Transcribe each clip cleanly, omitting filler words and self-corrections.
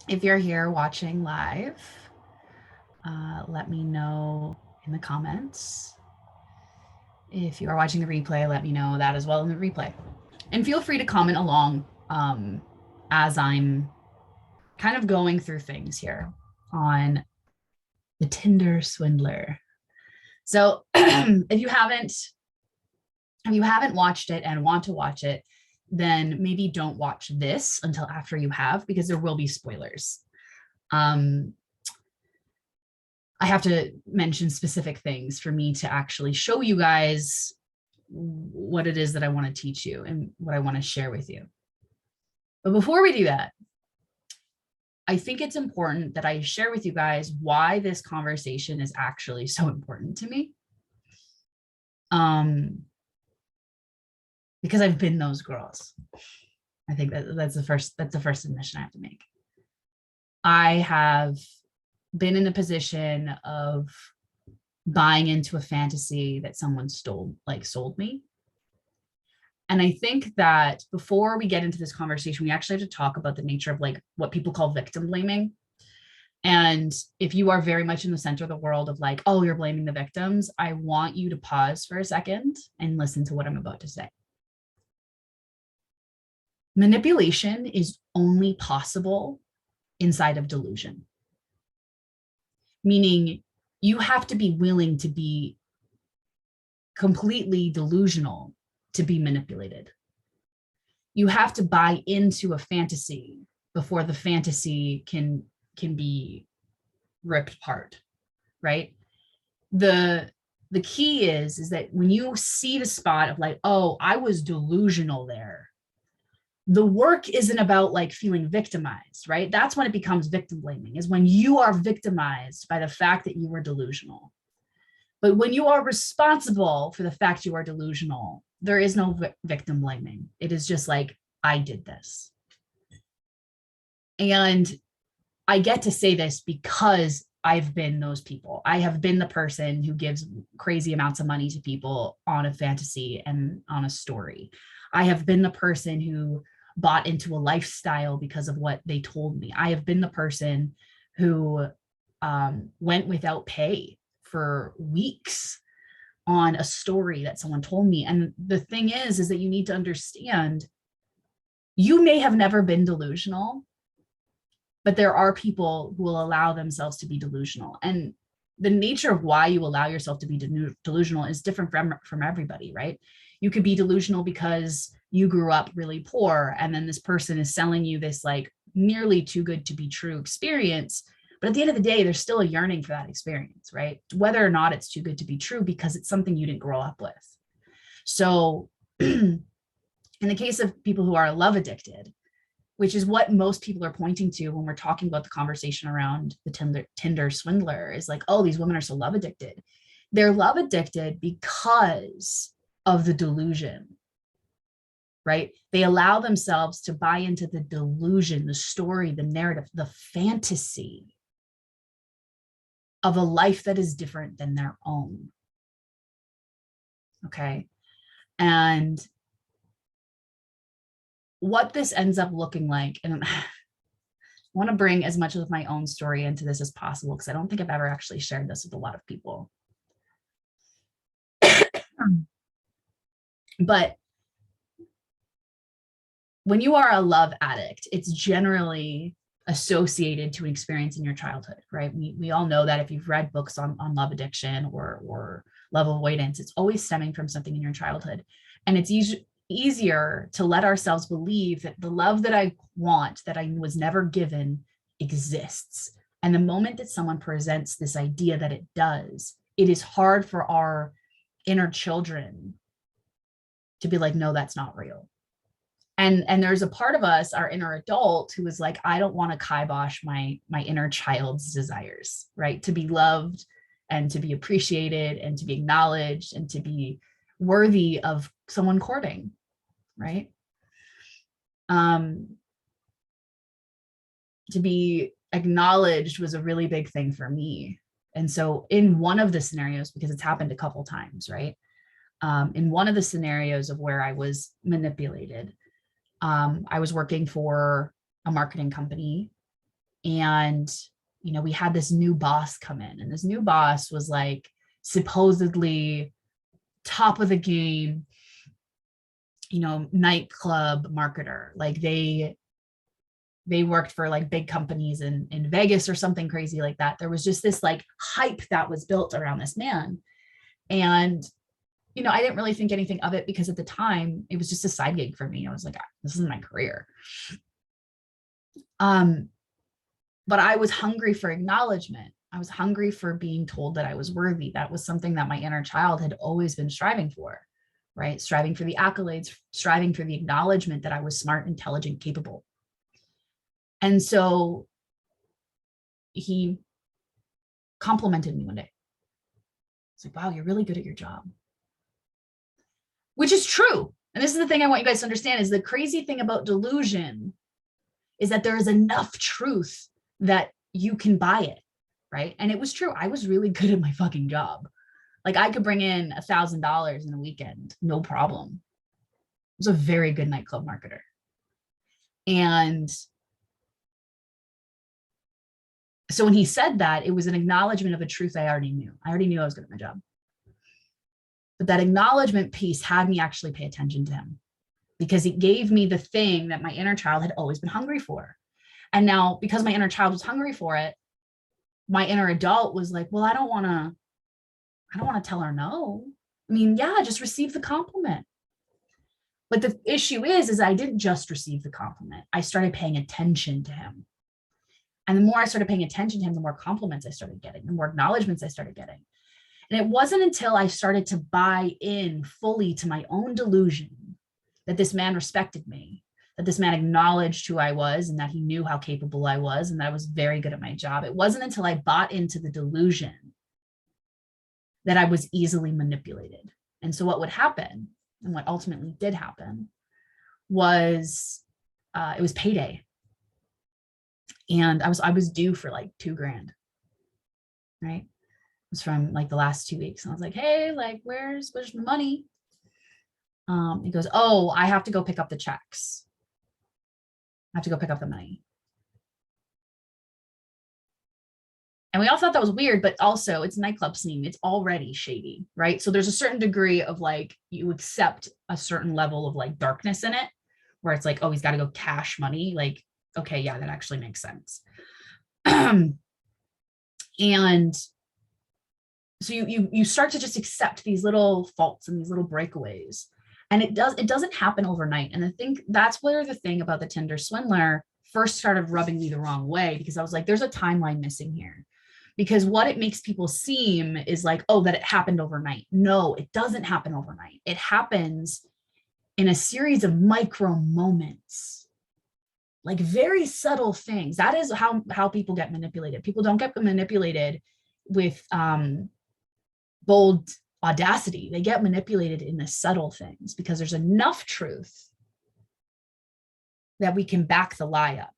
If you're here watching live, let me know in the comments. If you are watching the replay, let me know that as well in the replay. And feel free to comment along as I'm kind of going through things here on the Tinder Swindler. So if you haven't watched it and want to watch it, then maybe don't watch this until after you have, because there will be spoilers. Um, I have to mention specific things for me to actually show you guys what it is that I want to teach you and what I want to share with you. But before we do that, I think it's important that I share with you guys why this conversation is actually so important to me. Because I've been those girls. I think that's the first admission I have to make. I have been in a position of buying into a fantasy that someone sold me. And I think that before we get into this conversation, we actually have to talk about the nature of like what people call victim blaming. And if you are very much in the center of the world of like, oh, you're blaming the victims, I want you to pause for a second and listen to what I'm about to say. Manipulation is only possible inside of delusion, meaning you have to be willing to be completely delusional to be manipulated. You have to buy into a fantasy before the fantasy can be ripped apart, right? The key is that when you see the spot of like, oh, I was delusional there, the work isn't about like feeling victimized, right? That's when it becomes victim blaming, is when you are victimized by the fact that you were delusional. But when you are responsible for the fact you are delusional, there is no victim blaming. It is just like, I did this. And I get to say this because I've been those people. I have been the person who gives crazy amounts of money to people on a fantasy and on a story. I have been the person who bought into a lifestyle because of what they told me. I have been the person who went without pay for weeks on a story that someone told me. And the thing is that you need to understand, you may have never been delusional, but there are people who will allow themselves to be delusional. And the nature of why you allow yourself to be delusional is different from everybody, right? You could be delusional because you grew up really poor, and then this person is selling you this like nearly too good to be true experience. But at the end of the day, there's still a yearning for that experience, right? Whether or not it's too good to be true, because it's something you didn't grow up with. So in the case of people who are love addicted, which is what most people are pointing to when we're talking about the conversation around the Tinder swindler, is like, oh, these women are so love addicted. They're love addicted because of the delusion, right? They allow themselves to buy into the delusion, the story, the narrative, the fantasy of a life that is different than their own. Okay. And what this ends up looking like, and I want to bring as much of my own story into this as possible, because I don't think I've ever actually shared this with a lot of people. But when you are a love addict, it's generally associated to an experience in your childhood, right? We all know that if you've read books on love addiction or love avoidance, it's always stemming from something in your childhood. And it's easier to let ourselves believe that the love that I want, that I was never given, exists. And the moment that someone presents this idea that it does, it is hard for our inner children to be like, no, that's not real. And there's a part of us, our inner adult, who is like, I don't want to kibosh my inner child's desires, right? To be loved and to be appreciated and to be acknowledged and to be worthy of someone courting, right? To be acknowledged was a really big thing for me. And so in one of the scenarios, because it's happened a couple times, right? In one of the scenarios of where I was manipulated, I was working for a marketing company, And, we had this new boss come in, and this new boss was like supposedly top of the game, nightclub marketer. Like they worked for like big companies in Vegas or something crazy like that. There was just this like hype that was built around this man. And, I didn't really think anything of it because at the time it was just a side gig for me. I was like, this isn't my career. But I was hungry for acknowledgement. I was hungry for being told that I was worthy. That was something that my inner child had always been striving for, right? Striving for the accolades, striving for the acknowledgement that I was smart, intelligent, capable. And so he complimented me one day. It's like, wow, you're really good at your job. Which is true. And this is the thing I want you guys to understand, is the crazy thing about delusion is that there is enough truth that you can buy it, right? And it was true. I was really good at my fucking job. Like I could bring in $1,000 in a weekend, no problem. I was a very good nightclub marketer. And so when he said that, it was an acknowledgement of a truth I already knew. I already knew I was good at my job. But that acknowledgement piece had me actually pay attention to him, because it gave me the thing that my inner child had always been hungry for. And now, because my inner child was hungry for it, my inner adult was like, well, I don't want to tell her no. I mean, yeah, just receive the compliment. But the issue is I didn't just receive the compliment. I started paying attention to him. And the more I started paying attention to him, the more compliments I started getting, the more acknowledgements I started getting. And it wasn't until I started to buy in fully to my own delusion that this man respected me, that this man acknowledged who I was, and that he knew how capable I was, and that I was very good at my job. It wasn't until I bought into the delusion that I was easily manipulated. And so what would happen, and what ultimately did happen, was it was payday. And I was due for like $2,000, right? It was from like the last 2 weeks. And I was like, hey, like, where's the money? He goes, oh, I have to go pick up the checks. I have to go pick up the money. And we all thought that was weird, but also it's nightclub scene. It's already shady, right? So there's a certain degree of like, you accept a certain level of like darkness in it, where it's like, oh, he's got to go cash money. Like, okay, yeah, that actually makes sense. And so you start to just accept these little faults and these little breakaways. And it doesn't happen overnight. And I think that's where the thing about the Tinder Swindler first started rubbing me the wrong way, because I was like, there's a timeline missing here. Because what it makes people seem is like, oh, that it happened overnight. No, it doesn't happen overnight. It happens in a series of micro moments, like very subtle things. That is how people get manipulated. People don't get manipulated with bold audacity. They get manipulated in the subtle things, because there's enough truth that we can back the lie up,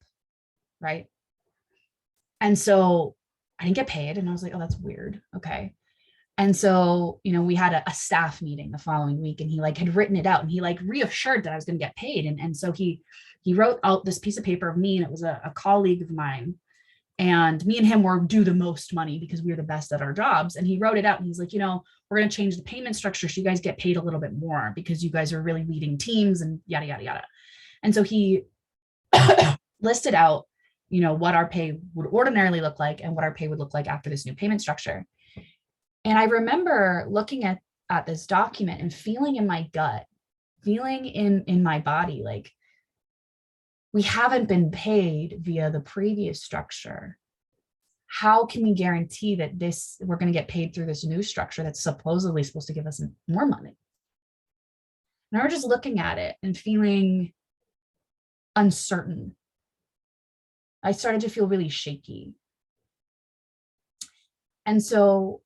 right? And so I didn't get paid, and I was like, oh, that's weird. Okay. And so, we had a staff meeting the following week, and he like had written it out, and he like reassured that I was going to get paid. And so he wrote out this piece of paper of me, and it was a colleague of mine, and me and him were due the most money because we were the best at our jobs. And he wrote it out, and he's like, we're going to change the payment structure so you guys get paid a little bit more, because you guys are really leading teams and yada, yada, yada. And so he listed out, what our pay would ordinarily look like and what our pay would look like after this new payment structure. And I remember looking at this document and feeling in my gut, feeling in my body, like, we haven't been paid via the previous structure. How can we guarantee that we're going to get paid through this new structure that's supposedly supposed to give us more money? And I was just looking at it and feeling uncertain. I started to feel really shaky. And so,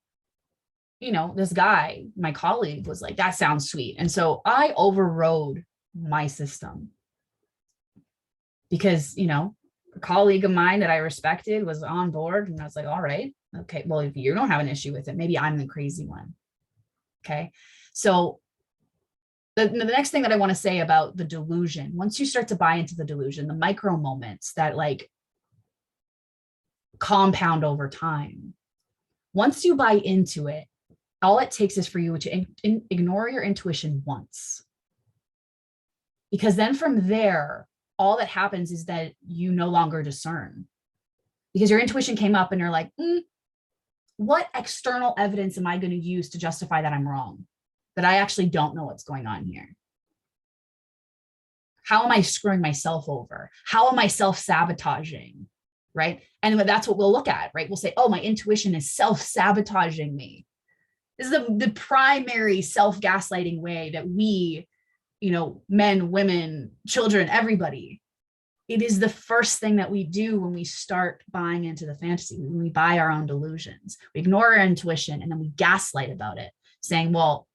this guy, my colleague, was like, that sounds sweet. And so I overrode my system, because, a colleague of mine that I respected was on board, and I was like, all right, okay, well, if you don't have an issue with it, maybe I'm the crazy one. Okay. So the next thing that I want to say about the delusion, once you start to buy into the delusion, the micro moments that like compound over time. Once you buy into it, all it takes is for you to ignore your intuition once. Because then from there, all that happens is that you no longer discern. Because your intuition came up and you're like, what external evidence am I going to use to justify that I'm wrong? That I actually don't know what's going on here? How am I screwing myself over? How am I self-sabotaging? Right? And that's what we'll look at, right? We'll say, oh, my intuition is self-sabotaging me. This is the primary self-gaslighting way that we, men, women, children, everybody, it is the first thing that we do when we start buying into the fantasy, when we buy our own delusions. We ignore our intuition and then we gaslight about it, saying, well,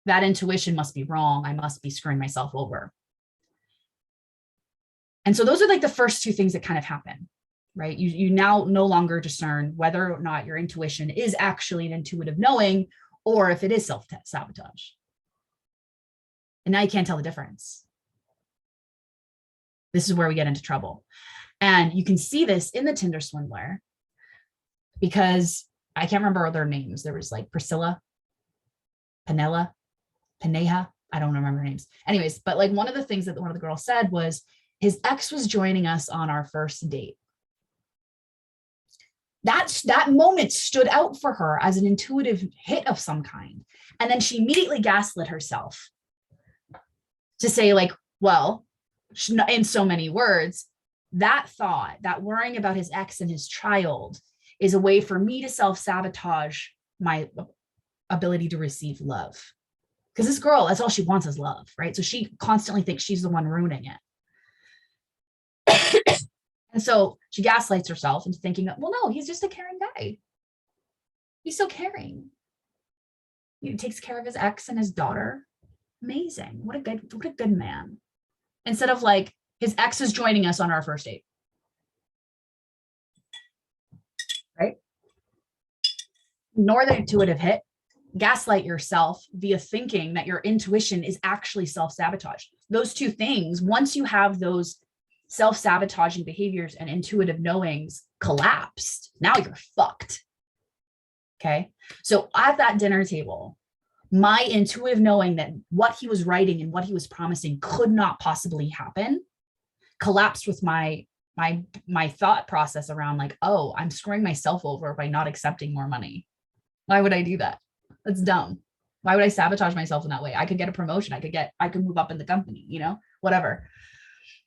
that intuition must be wrong. I must be screwing myself over. And so those are like the first two things that kind of happen, right? You now no longer discern whether or not your intuition is actually an intuitive knowing or if it is self-sabotage. And now you can't tell the difference. This is where we get into trouble. And you can see this in the Tinder Swindler because I can't remember their names. There was like Priscilla, Panella, Paneha. I don't remember her names. Anyways, but like one of the things that one of the girls said was his ex was joining us on our first date. That moment stood out for her as an intuitive hit of some kind. And then she immediately gaslit herself to say like, well, in so many words, that thought, that worrying about his ex and his child is a way for me to self-sabotage my ability to receive love. Because this girl, that's all she wants is love, right? So she constantly thinks she's the one ruining it. And so she gaslights herself into thinking that, well, no, he's just a caring guy. He's so caring. He takes care of his ex and his daughter. Amazing. What a good man. Instead of like, his ex is joining us on our first date. Right? Ignore the intuitive hit. Gaslight yourself via thinking that your intuition is actually self-sabotage. Those two things, once you have those self-sabotaging behaviors and intuitive knowings collapsed, now you're fucked. Okay. So at that dinner table, my intuitive knowing that what he was writing and what he was promising could not possibly happen collapsed with my thought process around like, oh, I'm screwing myself over by not accepting more money. Why would I do that? That's dumb. Why would I sabotage myself in that way? I could get a promotion. I could move up in the company, whatever.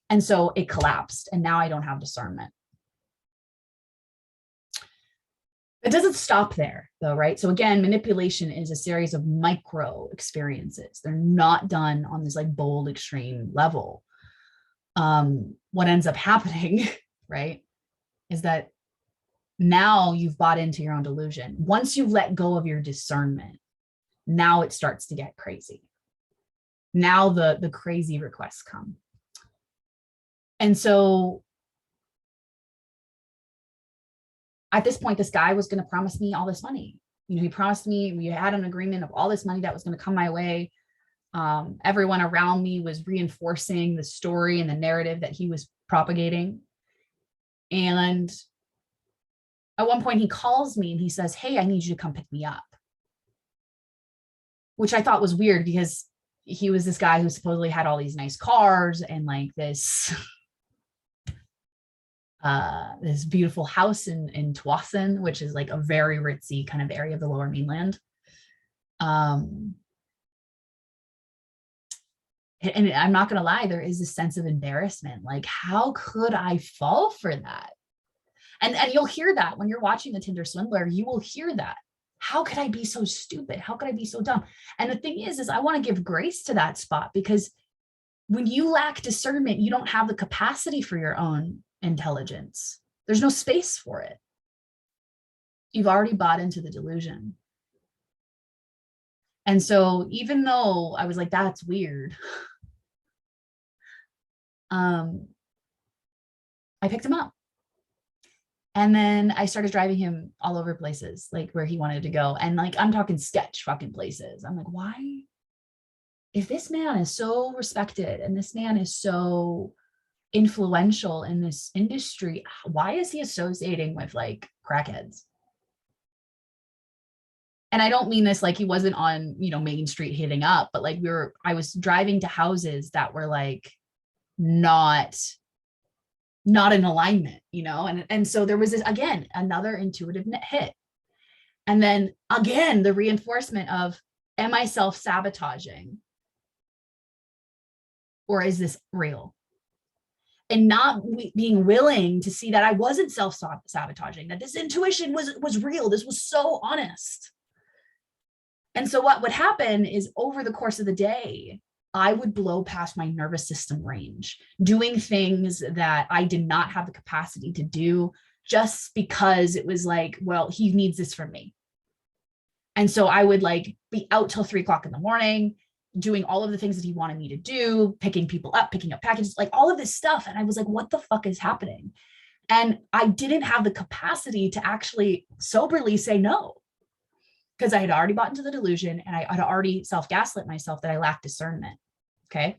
And so it collapsed. And now I don't have discernment. It doesn't stop there though, right? So again, manipulation is a series of micro experiences. They're not done on this like bold extreme level. What ends up happening, right, is that now you've bought into your own delusion. Once you've let go of your discernment, now it starts to get crazy. Now the crazy requests come. And so at this point, this guy was going to promise me all this money. He promised me, we had an agreement of all this money that was going to come my way. Everyone around me was reinforcing the story and the narrative that he was propagating. And at one point he calls me and he says, hey, I need you to come pick me up. Which I thought was weird because he was this guy who supposedly had all these nice cars and like this beautiful house in Tuason, which is like a very ritzy kind of area of the Lower Mainland. And I'm not going to lie, there is a sense of embarrassment. Like, how could I fall for that? And you'll hear that when you're watching the Tinder Swindler, you will hear that. How could I be so stupid? How could I be so dumb? And the thing is I want to give grace to that spot, because when you lack discernment, you don't have the capacity for your own intelligence. There's no space for it. You've already bought into the delusion. And so even though I was like, that's weird, I picked him up. And then I started driving him all over places, like where he wanted to go. And like, I'm talking sketch fucking places. I'm like, why? If this man is so respected and this man is so influential in this industry, why is he associating with like crackheads? And I don't mean this like he wasn't on, you know, Main Street hitting up, but like I was driving to houses that were like not in alignment, you know? And so there was this, again, another intuitive hit. And then again, the reinforcement of, am I self-sabotaging? Or is this real? And not being willing to see that I wasn't self-sabotaging, that this intuition was real. This was so honest. And so what would happen is over the course of the day, I would blow past my nervous system range, doing things that I did not have the capacity to do just because it was like, well, he needs this from me. And so I would like be out till 3:00 in the morning, doing all of the things that he wanted me to do, picking people up, picking up packages, like all of this stuff. And I was like, what the fuck is happening? And I didn't have the capacity to actually soberly say no, because I had already bought into the delusion and I had already self-gaslit myself that I lacked discernment. Okay.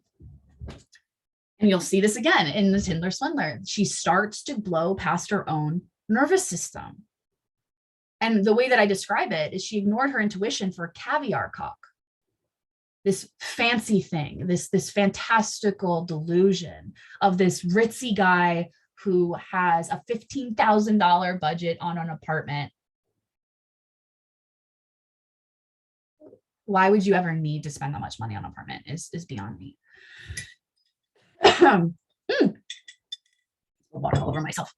And you'll see this again in the Tinder Swindler. She starts to blow past her own nervous system. And the way that I describe it is she ignored her intuition for a caviar cock, this fancy thing, this fantastical delusion of this ritzy guy who has a $15,000 budget on an apartment. Why would you ever need to spend that much money on an apartment is beyond me. Water all over myself.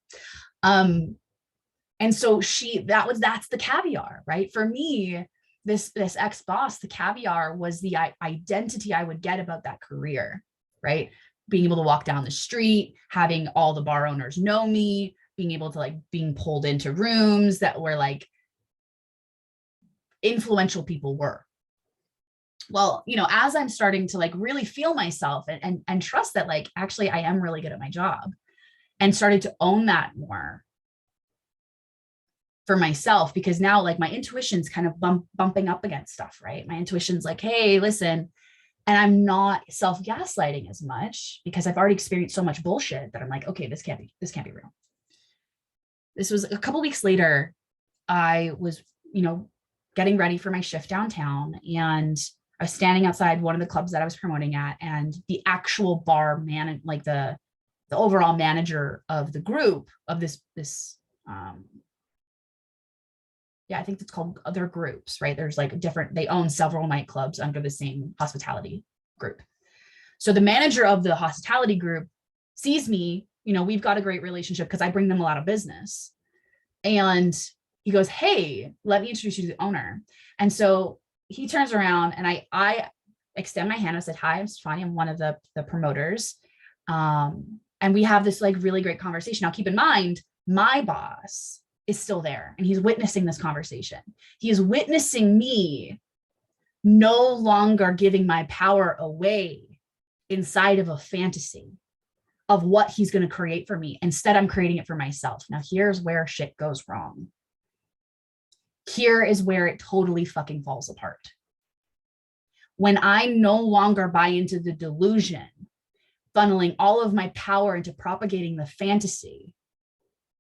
And so that's the caviar, right? For me, this ex-boss, the caviar was the identity I would get about that career, right? Being able to walk down the street, having all the bar owners know me, being able to like being pulled into rooms that were like influential people were. Well, you know, as I'm starting to like really feel myself and trust that like, actually I am really good at my job, and started to own that more for myself, because now like my intuition's kind of bumping up against stuff, right? My intuition's like, hey, listen, and I'm not self-gaslighting as much because I've already experienced so much bullshit that I'm like, okay, this can't be real. This was a couple weeks later. I was, you know, getting ready for my shift downtown, and I was standing outside one of the clubs that I was promoting at, and the actual bar man, like the overall manager of the group of this I think it's called other groups, right? There's like different, they own several nightclubs under the same hospitality group. So the manager of the hospitality group sees me, you know, we've got a great relationship because I bring them a lot of business. And he goes, hey, let me introduce you to the owner. And so he turns around and I extend my hand. I said, hi, I'm Stefani. I'm one of the promoters. And we have this like really great conversation. Now keep in mind, my boss is still there and he's witnessing this conversation. He is witnessing me no longer giving my power away inside of a fantasy of what he's going to create for me. Instead, I'm creating it for myself. Now, here's where shit goes wrong. Here is where it totally fucking falls apart. When I no longer buy into the delusion, funneling all of my power into propagating the fantasy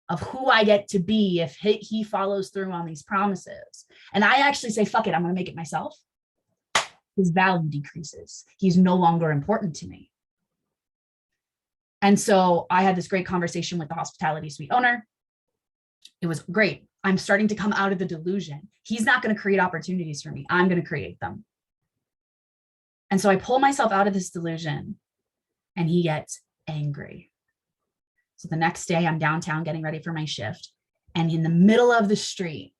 of who I get to be if he follows through on these promises, and I actually say, fuck it, I'm going to make it myself, his value decreases. He's no longer important to me. And so I had this great conversation with the hospitality suite owner. It was great. I'm starting to come out of the delusion. He's not going to create opportunities for me. I'm going to create them. And so I pull myself out of this delusion, and he gets angry. So the next day I'm downtown getting ready for my shift. And in the middle of the street,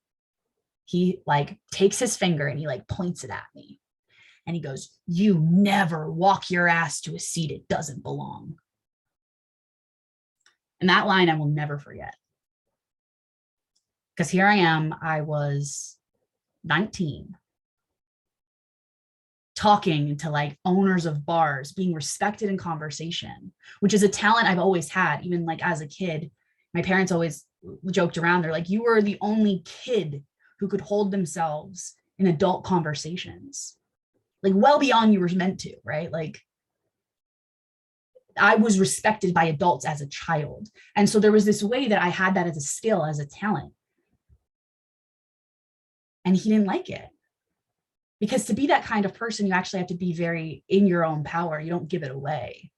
he like takes his finger and he like points it at me. And he goes, you never walk your ass to a seat it doesn't belong. And that line I will never forget. Because here I am, I was 19, talking to like owners of bars, being respected in conversation, which is a talent I've always had. Even like as a kid, my parents always joked around. They're like, you were the only kid who could hold themselves in adult conversations, like well beyond you were meant to, right? Like I was respected by adults as a child. And so there was this way that I had that as a skill, as a talent. And he didn't like it. Because to be that kind of person, you actually have to be very in your own power. You don't give it away.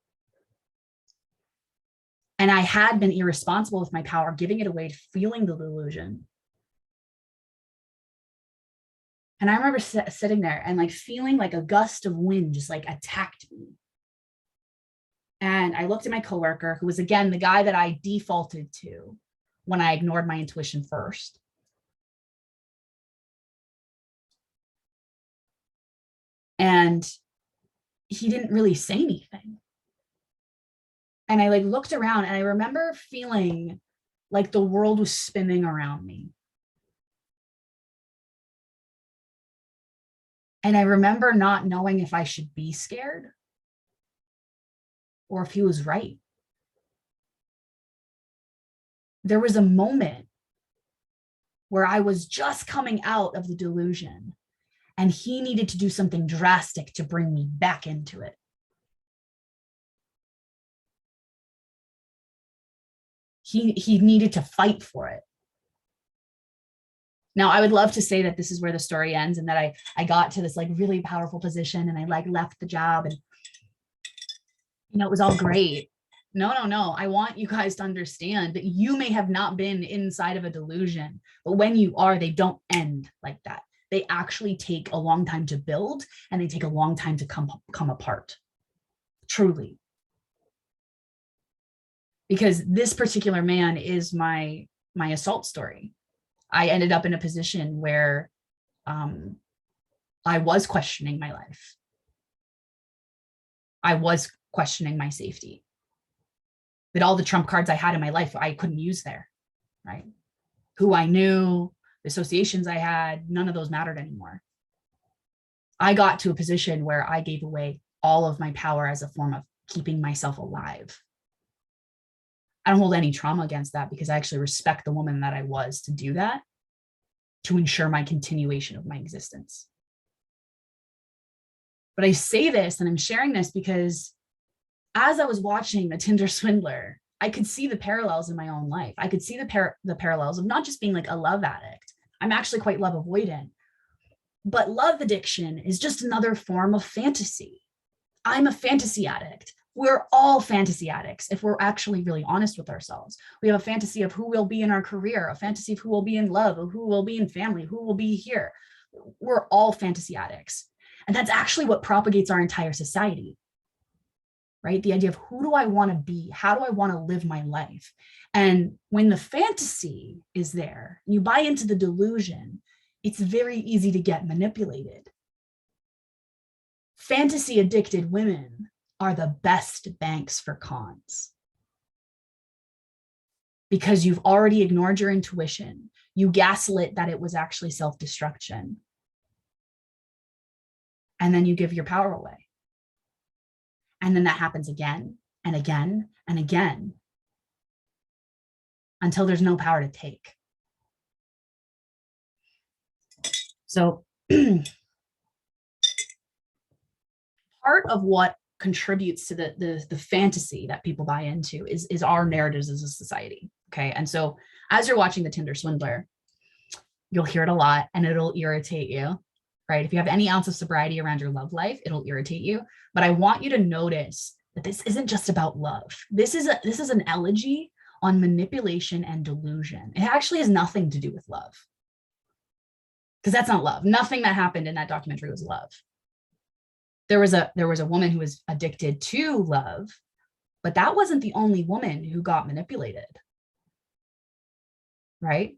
And I had been irresponsible with my power, giving it away, feeling the delusion. And I remember sitting there and like feeling like a gust of wind just like attacked me. And I looked at my coworker, who was again the guy that I defaulted to when I ignored my intuition first. And he didn't really say anything. And I like looked around and I remember feeling like the world was spinning around me. And I remember not knowing if I should be scared or if he was right. There was a moment where I was just coming out of the delusion and he needed to do something drastic to bring me back into it. He needed to fight for it. Now, I would love to say that this is where the story ends and that I got to this like really powerful position and I like left the job and, you know, it was all great. No. I want you guys to understand that you may have not been inside of a delusion, but when you are, they don't end like that. They actually take a long time to build and they take a long time to come apart. Truly. Because this particular man is my assault story. I ended up in a position where I was questioning my life. I was questioning my safety. That all the trump cards I had in my life, I couldn't use there, right? Who I knew, the associations I had, none of those mattered anymore. I got to a position where I gave away all of my power as a form of keeping myself alive. I don't hold any trauma against that because I actually respect the woman that I was to do that, to ensure my continuation of my existence. But I say this and I'm sharing this because as I was watching the Tinder Swindler, I could see the parallels in my own life. I could see the parallels of not just being like a love addict. I'm actually quite love avoidant, but love addiction is just another form of fantasy. I'm a fantasy addict. We're all fantasy addicts if we're actually really honest with ourselves. We have a fantasy of who we'll be in our career, a fantasy of who will be in love, of who will be in family, who will be here. We're all fantasy addicts. And that's actually what propagates our entire society, right? The idea of who do I want to be? How do I want to live my life? And when the fantasy is there, you buy into the delusion, it's very easy to get manipulated. Fantasy addicted women are the best banks for cons because you've already ignored your intuition. You gaslit that it was actually self-destruction. And then you give your power away. And then that happens again and again and again until there's no power to take. So part of what contributes to the fantasy that people buy into is our narratives as a society. Okay. And so as you're watching the Tinder Swindler, you'll hear it a lot and it'll irritate you, right? If you have any ounce of sobriety around your love life, it'll irritate you. But I want you to notice that this isn't just about love. This is an elegy on manipulation and delusion. It actually has nothing to do with love. Because that's not love. Nothing that happened in that documentary was love. There was a woman who was addicted to love, but that wasn't the only woman who got manipulated. Right?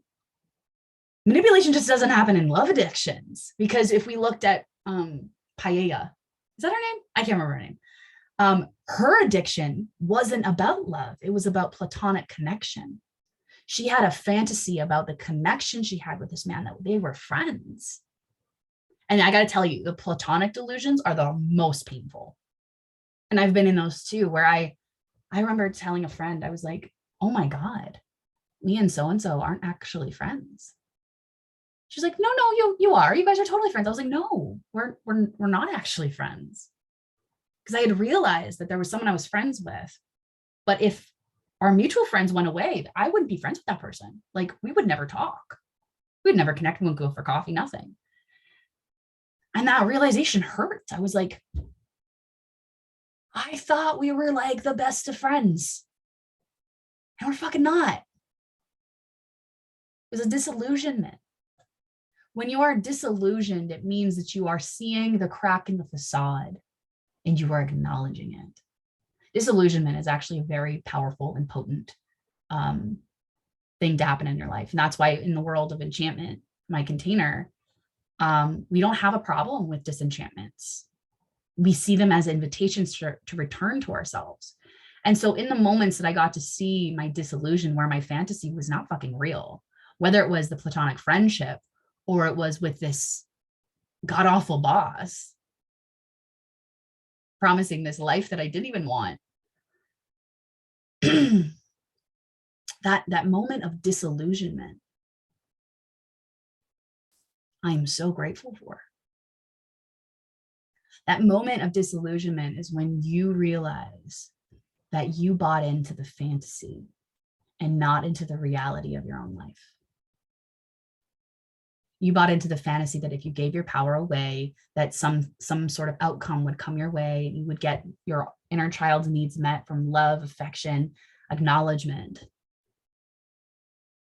Manipulation just doesn't happen in love addictions, because if we looked at Paella, is that her name? I can't remember her name. Her addiction wasn't about love. It was about platonic connection. She had a fantasy about the connection she had with this man, that they were friends. And I got to tell you, the platonic delusions are the most painful. And I've been in those too, where I remember telling a friend, I was like, oh my God, me and so-and-so aren't actually friends. She's like, no, you are. You guys are totally friends. I was like, no, we're not actually friends. because I had realized that there was someone I was friends with. But if our mutual friends went away, I wouldn't be friends with that person. Like, we would never talk. We'd never connect. We wouldn't go for coffee, nothing. And that realization hurt. I was like, I thought we were like the best of friends. And we're fucking not. It was a disillusionment. When you are disillusioned, it means that you are seeing the crack in the facade and you are acknowledging it. Disillusionment is actually a very powerful and potent thing to happen in your life. And that's why in the world of enchantment, my container, we don't have a problem with disenchantments. We see them as invitations to return to ourselves. And so in the moments that I got to see my disillusion, where my fantasy was not fucking real, whether it was the platonic friendship or it was with this god-awful boss promising this life that I didn't even want, that moment of disillusionment, I'm so grateful for. That moment of disillusionment is when you realize that you bought into the fantasy and not into the reality of your own life. You bought into the fantasy that if you gave your power away, that some sort of outcome would come your way. You would get your inner child's needs met from love, affection, acknowledgement.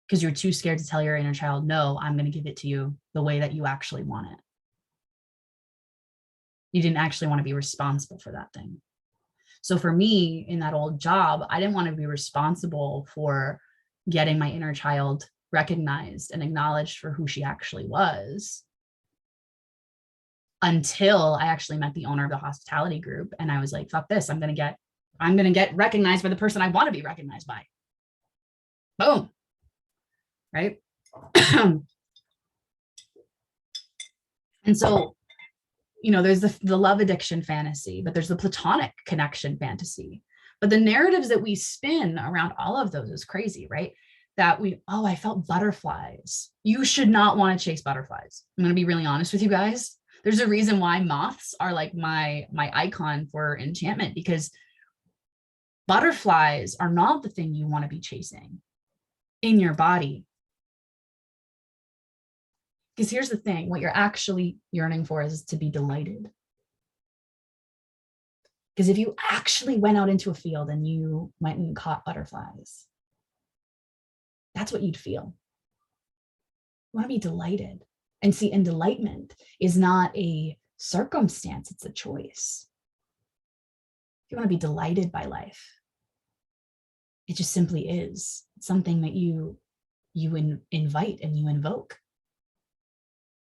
Because you're too scared to tell your inner child, no, I'm going to give it to you the way that you actually want it. You didn't actually want to be responsible for that thing. So for me, in that old job, I didn't want to be responsible for getting my inner child recognized and acknowledged for who she actually was, until I actually met the owner of the hospitality group. And I was like, fuck this, I'm going to get recognized by the person I want to be recognized by. Boom. Right. And so, you know, there's the love addiction fantasy, but there's the platonic connection fantasy. But the narratives that we spin around all of those is crazy, right? That I felt butterflies. You should not want to chase butterflies. I'm going to be really honest with you guys. There's a reason why moths are like my icon for enchantment, because butterflies are not the thing you want to be chasing in your body. Because here's the thing, what you're actually yearning for is to be delighted. Because if you actually went out into a field and you went and caught butterflies, that's what you'd feel. You want to be delighted. And see, and delightment is not a circumstance, it's a choice. If you want to be delighted by life, it just simply is. It's something that you invite and you invoke.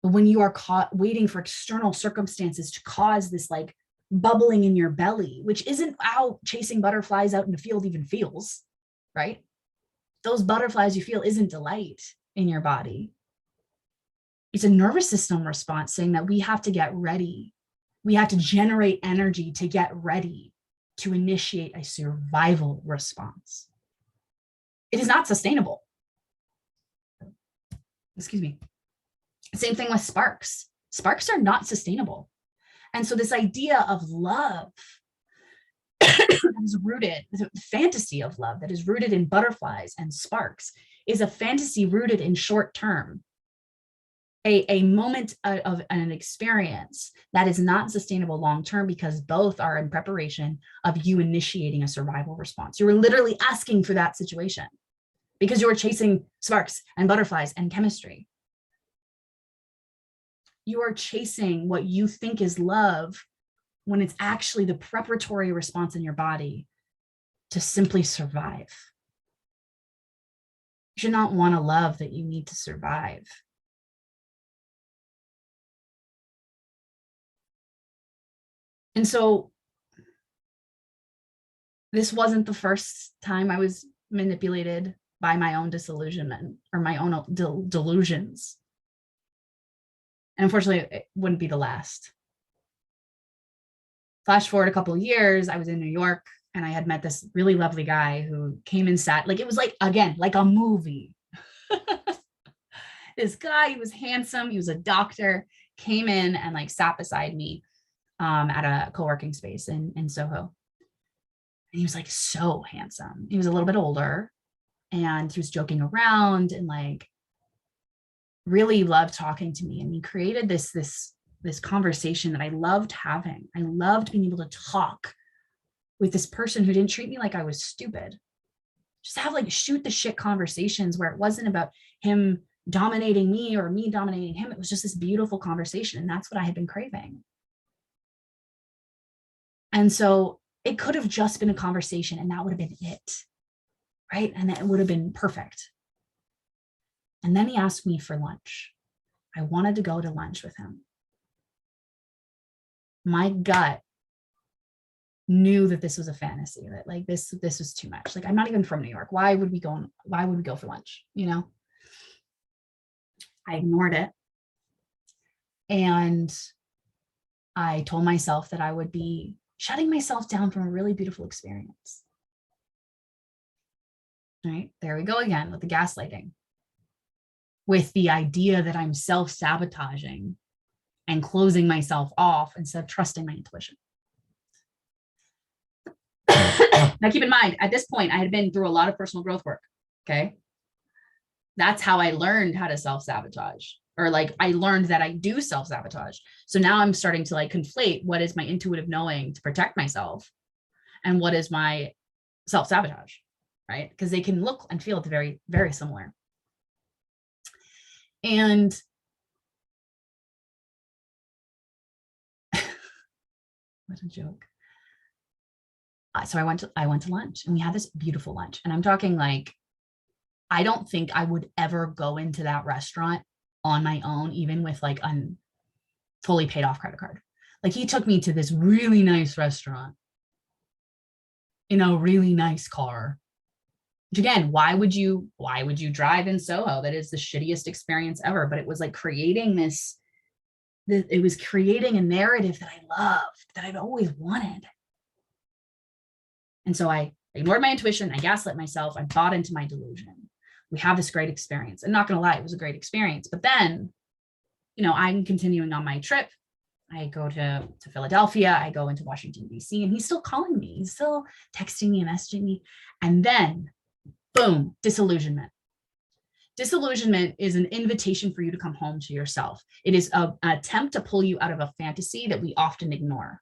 But when you are caught waiting for external circumstances to cause this like bubbling in your belly, which isn't how chasing butterflies out in the field even feels, right? Those butterflies you feel isn't delight in your body. It's a nervous system response saying that we have to get ready. We have to generate energy to get ready to initiate a survival response. It is not sustainable. Excuse me. Same thing with sparks. Sparks are not sustainable. And so this idea of love that is rooted, the fantasy of love that is rooted in butterflies and sparks, is a fantasy rooted in short term, a moment of an experience that is not sustainable long term, because both are in preparation of you initiating a survival response. You were literally asking for that situation because you were chasing sparks and butterflies and chemistry. You are chasing what you think is love when it's actually the preparatory response in your body to simply survive. You should not want a love that you need to survive. And so this wasn't the first time I was manipulated by my own disillusionment or my own delusions. And unfortunately, it wouldn't be the last. Flash forward a couple of years, I was in New York and I had met this really lovely guy who came and sat, like it was like, again, like a movie. This guy, he was handsome, he was a doctor, came in and like sat beside me. at a co-working space in Soho. And he was like so handsome. He was a little bit older and he was joking around and like really loved talking to me. And he created this conversation that I loved having. I loved being able to talk with this person who didn't treat me like I was stupid. Just have like shoot the shit conversations where it wasn't about him dominating me or me dominating him. It was just this beautiful conversation. And that's what I had been craving. And so it could have just been a conversation and that would have been it. Right. And it would have been perfect. And then he asked me for lunch. I wanted to go to lunch with him. My gut knew that this was a fantasy, that like this was too much. Like, I'm not even from New York. Why would we go for lunch? You know, I ignored it. And I told myself that I would be shutting myself down from a really beautiful experience. All right, there we go again with the gaslighting, with the idea that I'm self-sabotaging and closing myself off instead of trusting my intuition. Now, keep in mind, at this point, I had been through a lot of personal growth work. Okay. That's how I learned how to self-sabotage, or like I learned that I do self-sabotage. So now I'm starting to like conflate what is my intuitive knowing to protect myself and what is my self-sabotage, right? Because they can look and feel very, very similar. And what a joke. So I went to lunch and we had this beautiful lunch. And I'm talking like, I don't think I would ever go into that restaurant on my own, even with like a fully paid off credit card. Like he took me to this really nice restaurant in a really nice car. Which again, why would you drive in Soho? That is the shittiest experience ever. But it was like creating it was creating a narrative that I loved, that I've always wanted. And so I ignored my intuition. I gaslit myself. I bought into my delusion. We have this great experience. And not going to lie, it was a great experience. But then, you know, I'm continuing on my trip. I go to Philadelphia. I go into Washington, D.C. And he's still calling me. He's still texting me and messaging me. And then, boom, disillusionment. Disillusionment is an invitation for you to come home to yourself. It is an attempt to pull you out of a fantasy that we often ignore.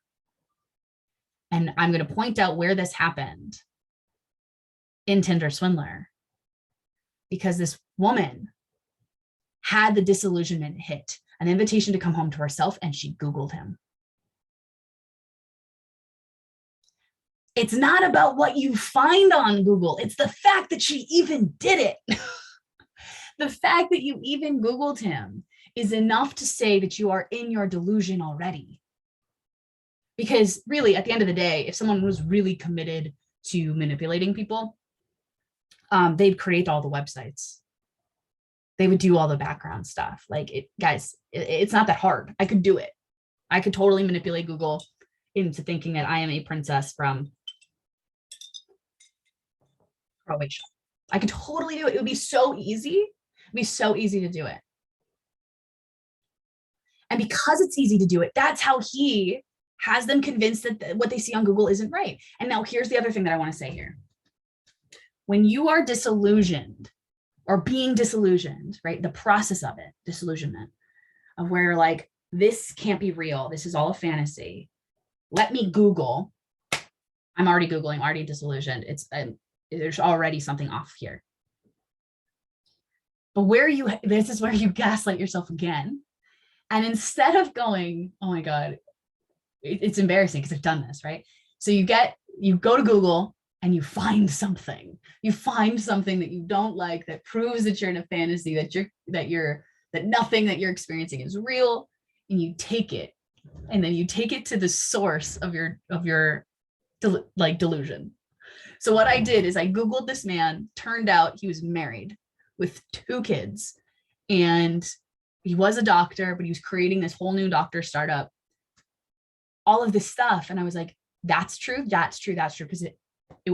And I'm going to point out where this happened in Tinder Swindler, because this woman had the disillusionment hit, an invitation to come home to herself, and she Googled him. It's not about what you find on Google. It's the fact that she even did it. The fact that you even Googled him is enough to say that you are in your delusion already. Because really, at the end of the day, if someone was really committed to manipulating people, they'd create all the websites. They would do all the background stuff. Like, guys, it's not that hard. I could do it. I could totally manipulate Google into thinking that I am a princess from Croatia. I could totally do it. It would be so easy. It'd be so easy to do it. And because it's easy to do it, that's how he has them convinced that what they see on Google isn't right. And now here's the other thing that I want to say here. When you are disillusioned or being disillusioned, right? The process of it, disillusionment, of where like, this can't be real. This is all a fantasy. Let me Google. I'm already Googling, I'm already disillusioned. There's already something off here. But this is where you gaslight yourself again. And instead of going, oh my God, it's embarrassing because I've done this, right? So you go to Google and you find something. You find something that you don't like, that proves that you're in a fantasy, that nothing that you're experiencing is real, and you take it, and then you take it to the source of your delusion. So what I did is I Googled this man. Turned out he was married with 2 kids, and he was a doctor, but he was creating this whole new doctor startup, all of this stuff. And I was like, that's true, because it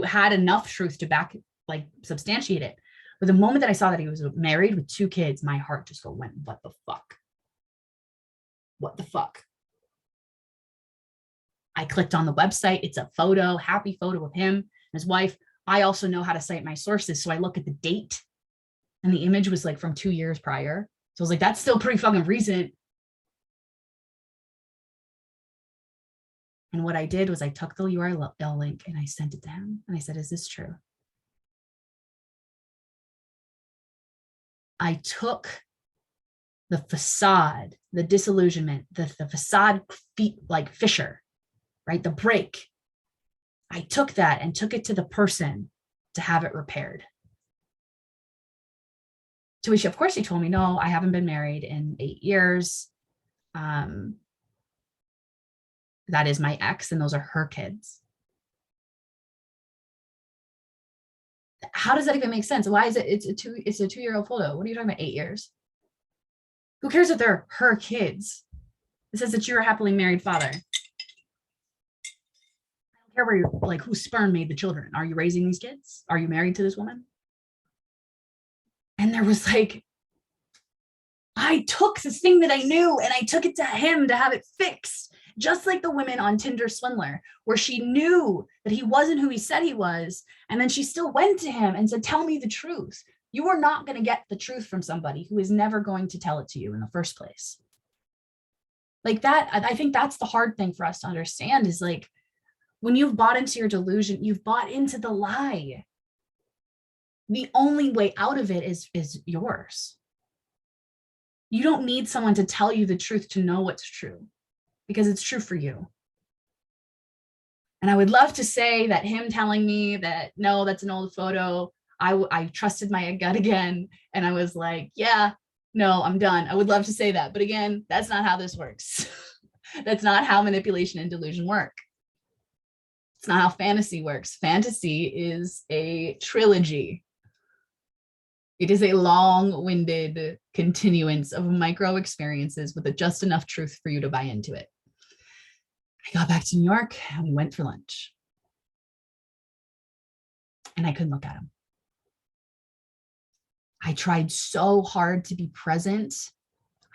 had enough truth to substantiate it. But the moment that I saw that he was married with 2 kids, my heart just went, what the fuck? What the fuck? I clicked on the website. It's a photo, happy photo of him and his wife. I also know how to cite my sources. So I look at the date, and the image was like from 2 years prior. So I was like, that's still pretty fucking recent. And what I did was I took the URL link and I sent it to him. And I said, is this true? I took the facade, the disillusionment, the facade like fissure, right? The break. I took that and took it to the person to have it repaired. To which, of course, he told me, no, I haven't been married in 8 years. That is my ex, and those are her kids. How does that even make sense? Why is it? It's a 2-year-old photo. What are you talking about? 8 years? Who cares if they're her kids? It says that you're a happily married father. I don't care where you're, like, whose sperm made the children. Are you raising these kids? Are you married to this woman? And there was like, I took the thing that I knew and I took it to him to have it fixed. Just like the women on Tinder Swindler, where she knew that he wasn't who he said he was. And then she still went to him and said, tell me the truth. You are not going to get the truth from somebody who is never going to tell it to you in the first place. Like that, I think that's the hard thing for us to understand is like, when you've bought into your delusion, you've bought into the lie. The only way out of it is yours. You don't need someone to tell you the truth to know what's true, because it's true for you. And I would love to say that him telling me that, no, that's an old photo, I trusted my gut again. And I was like, yeah, no, I'm done. I would love to say that. But again, that's not how this works. That's not how manipulation and delusion work. It's not how fantasy works. Fantasy is a trilogy. It is a long-winded continuance of micro experiences with just enough truth for you to buy into it. I got back to New York and we went for lunch. And I couldn't look at him. I tried so hard to be present.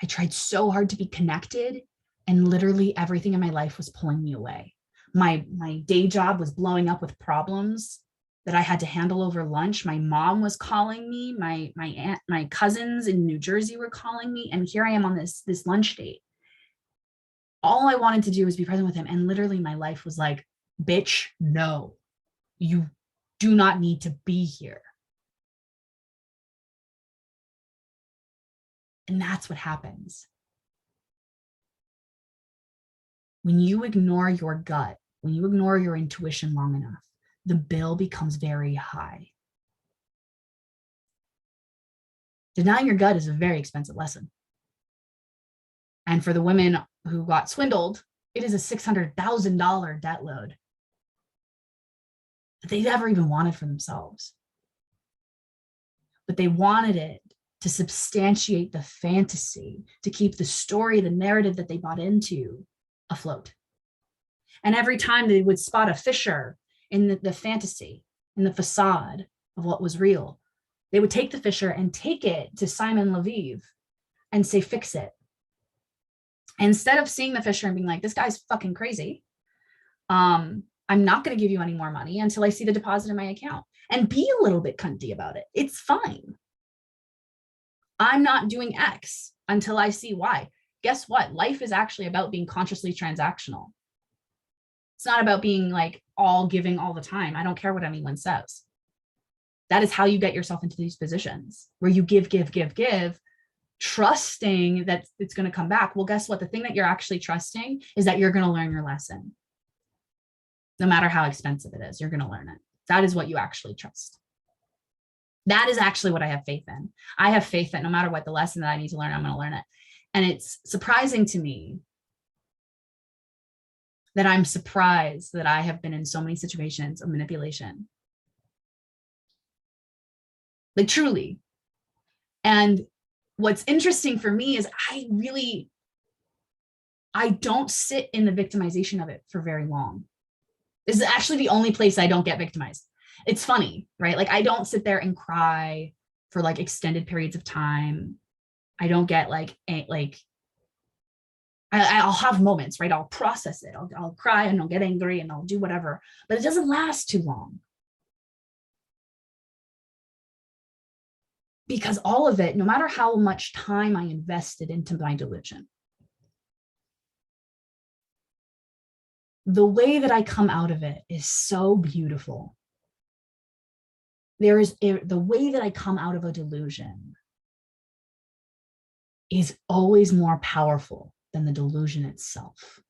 I tried so hard to be connected, and literally everything in my life was pulling me away. My day job was blowing up with problems that I had to handle over lunch. My mom was calling me. My aunt, my cousins in New Jersey were calling me. And here I am on this lunch date. All I wanted to do was be present with him. And literally my life was like, bitch, no, you do not need to be here. And that's what happens. When you ignore your gut, when you ignore your intuition long enough, the bill becomes very high. Denying your gut is a very expensive lesson. And for the women who got swindled, it is a $600,000 debt load that they never even wanted for themselves. But they wanted it to substantiate the fantasy, to keep the story, the narrative that they bought into afloat. And every time they would spot a fissure in the fantasy, in the facade of what was real, they would take the fissure and take it to Simon Leviev and say, fix it. Instead of seeing the fissure and being like, this guy's fucking crazy, I'm not going to give you any more money until I see the deposit in my account, and be a little bit cunty about it. It's fine. I'm not doing X until I see Y. Guess what? Life is actually about being consciously transactional. It's not about being like all giving all the time. I don't care what anyone says. That is how you get yourself into these positions where you give, trusting that it's going to come back. Well, guess what? The thing that you're actually trusting is that you're going to learn your lesson. No matter how expensive it is, you're going to learn it. That is what you actually trust. That is actually what I have faith in. I have faith that no matter what the lesson that I need to learn, I'm going to learn it. And it's surprising to me that I'm surprised that I have been in so many situations of manipulation. Like truly. And what's interesting for me is I don't sit in the victimization of it for very long. This is actually the only place I don't get victimized. It's funny, right? Like I don't sit there and cry for like extended periods of time. I don't get like I'll have moments, right? I'll process it. I'll cry and I'll get angry and I'll do whatever, but it doesn't last too long. Because all of it, no matter how much time I invested into my delusion, the way that I come out of it is so beautiful. The way that I come out of a delusion is always more powerful than the delusion itself.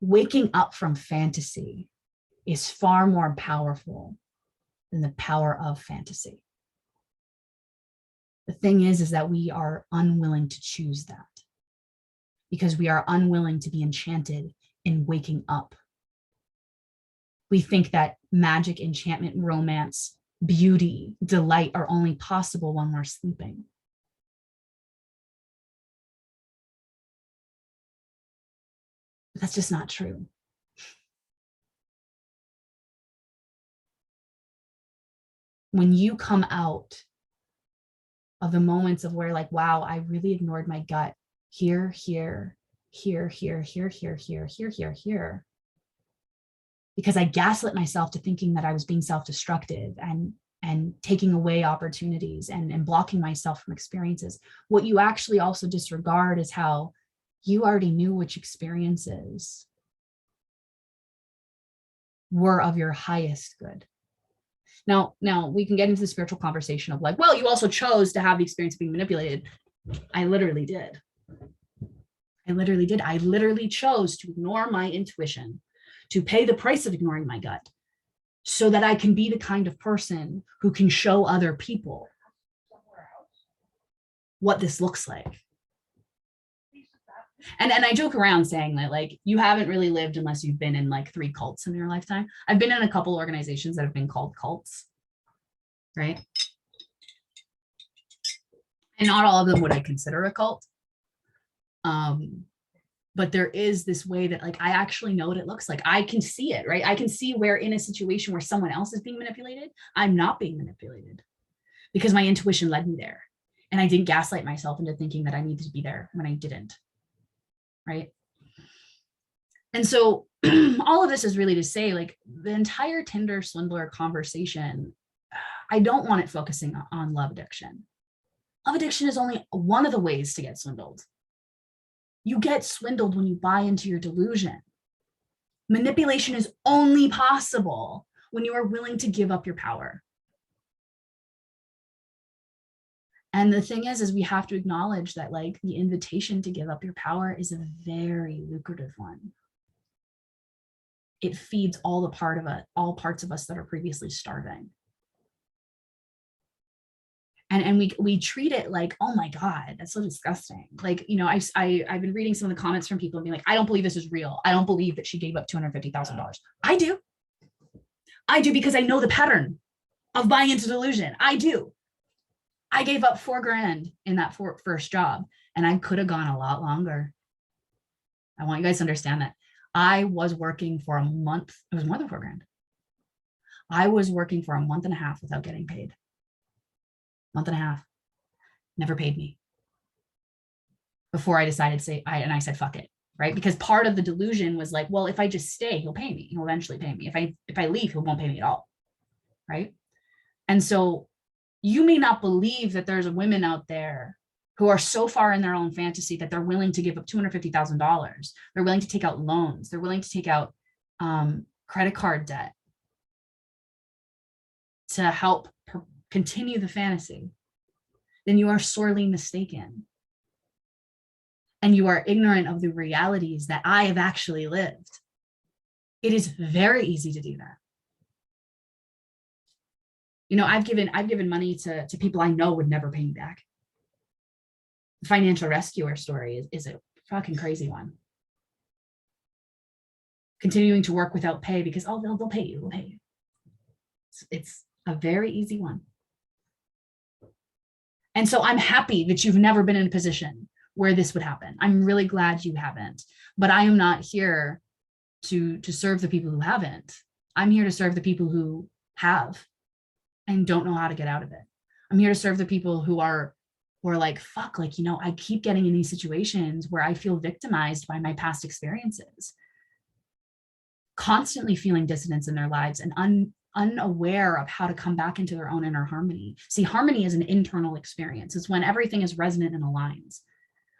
Waking up from fantasy is far more powerful than the power of fantasy. The thing is that we are unwilling to choose that because we are unwilling to be enchanted in waking up. We think that magic, enchantment, romance, beauty, delight are only possible when we're sleeping. But that's just not true. When you come out of the moments of where like, wow, I really ignored my gut here, here, here, here, here, here, here, here, here, here, because I gaslit myself to thinking that I was being self-destructive and taking away opportunities and blocking myself from experiences. What you actually also disregard is how you already knew which experiences were of your highest good. Now we can get into the spiritual conversation of like, well, you also chose to have the experience of being manipulated. I literally did. I literally chose to ignore my intuition, to pay the price of ignoring my gut, so that I can be the kind of person who can show other people what this looks like. And I joke around saying that like you haven't really lived unless you've been in like 3 cults in your lifetime. I've been in a couple organizations that have been called cults, right? And not all of them would I consider a cult. But there is this way that like I actually know what it looks like. I can see it, right? I can see where in a situation where someone else is being manipulated, I'm not being manipulated because my intuition led me there. And I didn't gaslight myself into thinking that I needed to be there when I didn't. Right. And so all of this is really to say like the entire Tinder Swindler conversation, I don't want it focusing on love addiction. Love addiction is only one of the ways to get swindled. You get swindled when you buy into your delusion. Manipulation is only possible when you are willing to give up your power. And the thing is we have to acknowledge that like the invitation to give up your power is a very lucrative one. It feeds all parts of us that are previously starving. And we treat it like, oh my God, that's so disgusting. Like, you know, I've been reading some of the comments from people and being like, I don't believe this is real. I don't believe that she gave up $250,000. I do because I know the pattern of buying into delusion. I do. I gave up $4,000 in that first job and I could have gone a lot longer. I want you guys to understand that I was working for a month. It was more than $4,000. I was working for a month and a half without getting paid. Month and a half, never paid me. Before I decided to I said, fuck it, right? Because part of the delusion was like, well, if I just stay, he'll pay me. He'll eventually pay me. If I leave, he won't pay me at all, right? And so you may not believe that there's women out there who are so far in their own fantasy that they're willing to give up $250,000. They're willing to take out loans. They're willing to take out credit card debt to help continue the fantasy. Then you are sorely mistaken. And you are ignorant of the realities that I have actually lived. It is very easy to do that. You know, I've given money to people I know would never pay me back. The financial rescuer story is a fucking crazy one. Continuing to work without pay because, oh, they'll pay you, they'll pay you. It's a very easy one. And so I'm happy that you've never been in a position where this would happen. I'm really glad you haven't, but I am not here to serve the people who haven't. I'm here to serve the people who have and don't know how to get out of it. I'm here to serve the people who are or like, fuck, like, you know, I keep getting in these situations where I feel victimized by my past experiences, constantly feeling dissonance in their lives and unaware of how to come back into their own inner harmony. See, harmony is an internal experience. It's when everything is resonant and aligns.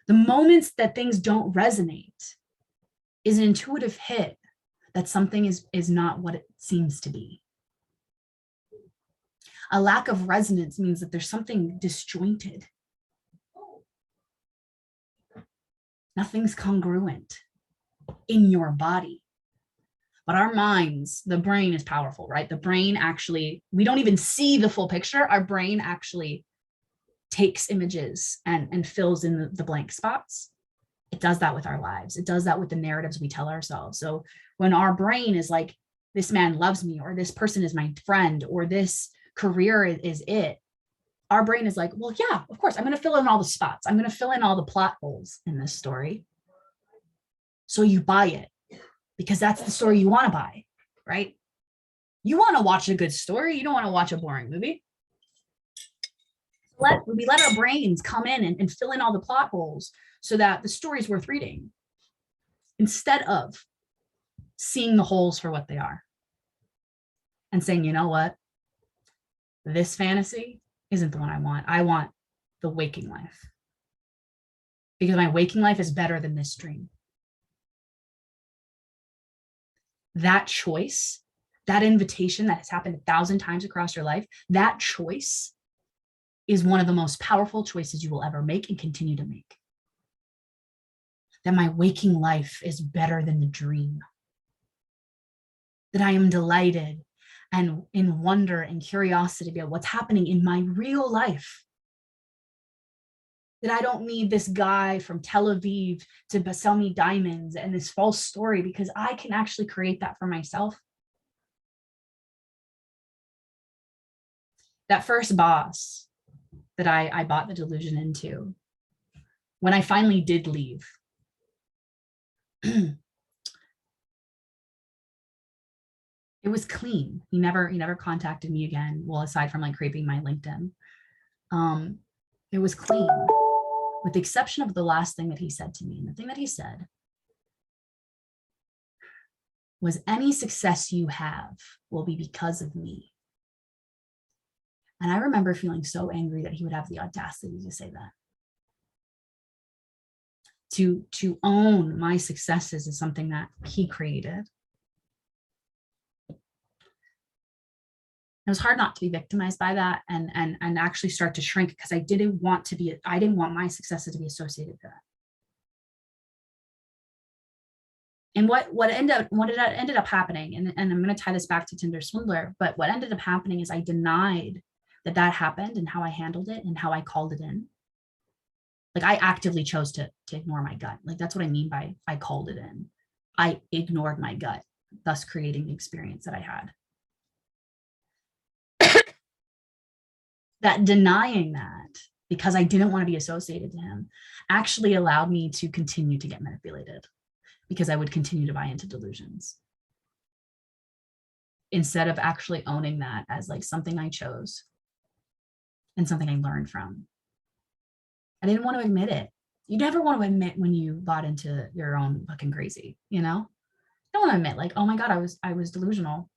The moments that things don't resonate is an intuitive hit that something is not what it seems to be. A lack of resonance means that there's something disjointed. Nothing's congruent in your body. But our minds, the brain is powerful, right? The brain actually, we don't even see the full picture. Our brain actually takes images and fills in the blank spots. It does that with our lives. It does that with the narratives we tell ourselves. So when our brain is like, this man loves me, or this person is my friend, or this career is it, our brain is like, well, yeah, of course, I'm going to fill in all the spots. I'm going to fill in all the plot holes in this story. So you buy it because that's the story you want to buy, right? You want to watch a good story. You don't want to watch a boring movie. We let our brains come in and fill in all the plot holes so that the story's worth reading, instead of seeing the holes for what they are and saying, you know what? This fantasy isn't the one I want. I want the waking life, because my waking life is better than this dream. That choice, that invitation that has happened 1,000 times across your life, that choice is one of the most powerful choices you will ever make and continue to make. That my waking life is better than the dream. That I am delighted and in wonder and curiosity about what's happening in my real life. That I don't need this guy from Tel Aviv to sell me diamonds and this false story, because I can actually create that for myself. That first boss that I bought the delusion into, when I finally did leave, it was clean. He never contacted me again. Well, aside from like creeping my LinkedIn, it was clean, with the exception of the last thing that he said to me. And the thing that he said was, any success you have will be because of me. And I remember feeling so angry that he would have the audacity to say that. To own my successes is something that he created. It was hard not to be victimized by that and actually start to shrink, because I didn't want my successes to be associated with that. And what ended up happening, and I'm going to tie this back to Tinder Swindler, but what ended up happening is I denied that happened and how I handled it and how I called it in. Like, I actively chose to ignore my gut. Like, that's what I mean by I called it in. I ignored my gut, thus creating the experience that I had. That denying that, because I didn't want to be associated to him, actually allowed me to continue to get manipulated, because I would continue to buy into delusions, instead of actually owning that as like something I chose and something I learned from. I didn't want to admit it. You never want to admit when you bought into your own fucking crazy, you know? You don't want to admit like, oh my God, I was delusional,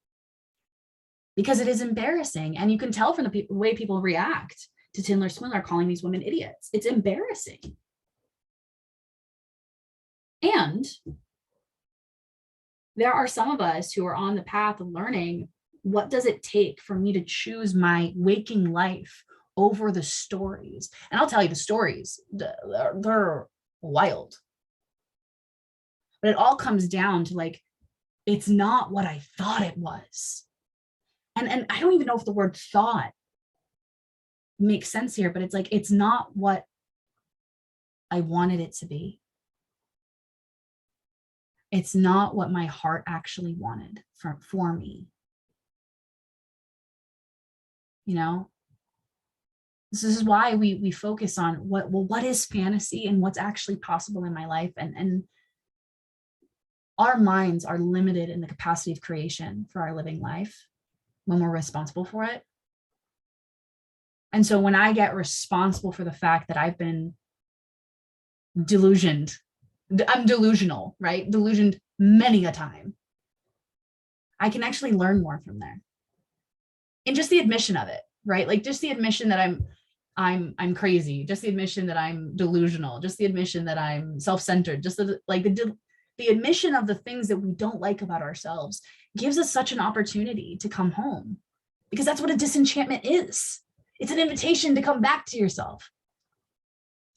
because it is embarrassing. And you can tell from the way people react to Tinder Swindler calling these women idiots. It's embarrassing. And there are some of us who are on the path of learning, what does it take for me to choose my waking life over the stories? And I'll tell you, the stories, they're wild. But it all comes down to like, it's not what I thought it was. And I don't even know if the word thought makes sense here, but it's like, it's not what I wanted it to be. It's not what my heart actually wanted for me. You know, this is why we focus on what is fantasy and what's actually possible in my life. And our minds are limited in the capacity of creation for our living life when we're responsible for it. And so when I get responsible for the fact that I've been delusioned, I'm delusional, right? Delusioned many a time, I can actually learn more from there. And just the admission of it, right? Like just the admission that I'm crazy, just the admission that I'm delusional, just the admission that I'm self-centered, just the admission of the things that we don't like about ourselves gives us such an opportunity to come home, because that's what a disenchantment is. It's an invitation to come back to yourself.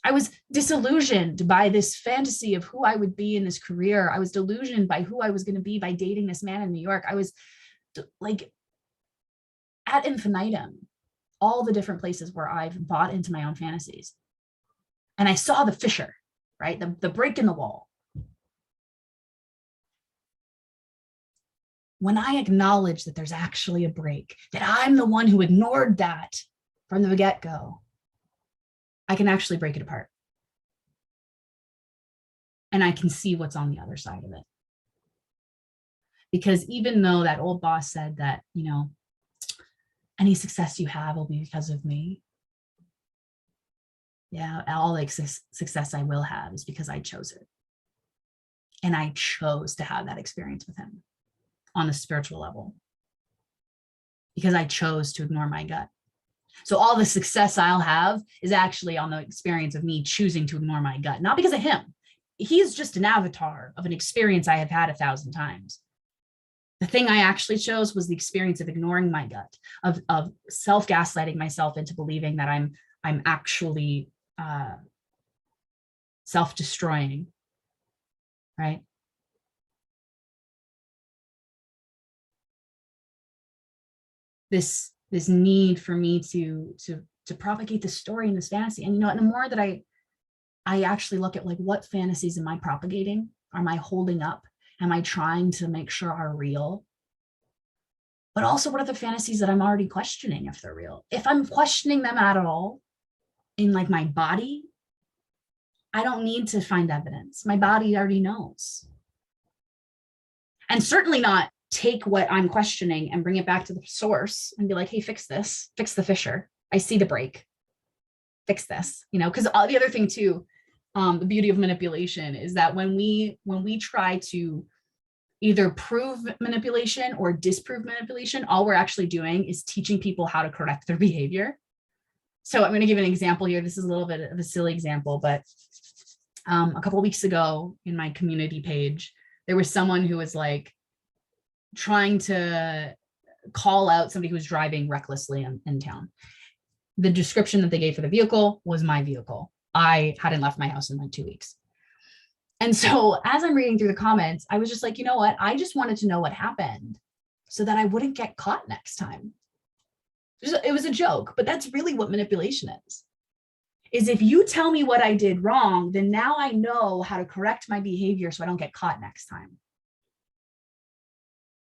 I was disillusioned by this fantasy of who I would be in this career. I was delusioned by who I was going to be by dating this man in New York. I was like ad infinitum, all the different places where I've bought into my own fantasies. And I saw the fissure, right? The break in the wall. When I acknowledge that there's actually a break, that I'm the one who ignored that from the get-go, I can actually break it apart. And I can see what's on the other side of it. Because even though that old boss said that, you know, any success you have will be because of me. Yeah, all like success I will have is because I chose it. And I chose to have that experience with him on a spiritual level, because I chose to ignore my gut. So all the success I'll have is actually on the experience of me choosing to ignore my gut, not because of him. He's just an avatar of an experience I have had 1,000 times. The thing I actually chose was the experience of ignoring my gut, of self-gaslighting myself into believing that I'm actually self-destroying, right? This need for me to propagate the story in this fantasy. And you know, and the more that I actually look at like, what fantasies am I propagating? Am I holding up? Am I trying to make sure are real? But also, what are the fantasies that I'm already questioning if they're real? If I'm questioning them at all in like my body, I don't need to find evidence. My body already knows. And certainly not take what I'm questioning and bring it back to the source and be like, hey, fix this, fix the fissure. I see the break, fix this, you know, because the other thing too, the beauty of manipulation is that when we try to either prove manipulation or disprove manipulation, all we're actually doing is teaching people how to correct their behavior. So I'm going to give an example here. This is a little bit of a silly example, but a couple of weeks ago in my community page, there was someone who was like trying to call out somebody who was driving recklessly in town. The description that they gave for the vehicle was my vehicle. I hadn't left my house in like 2 weeks. And so as I'm reading through the comments, I was just like, you know what? I just wanted to know what happened so that I wouldn't get caught next time. It was a joke, but that's really what manipulation is if you tell me what I did wrong, then now I know how to correct my behavior so I don't get caught next time.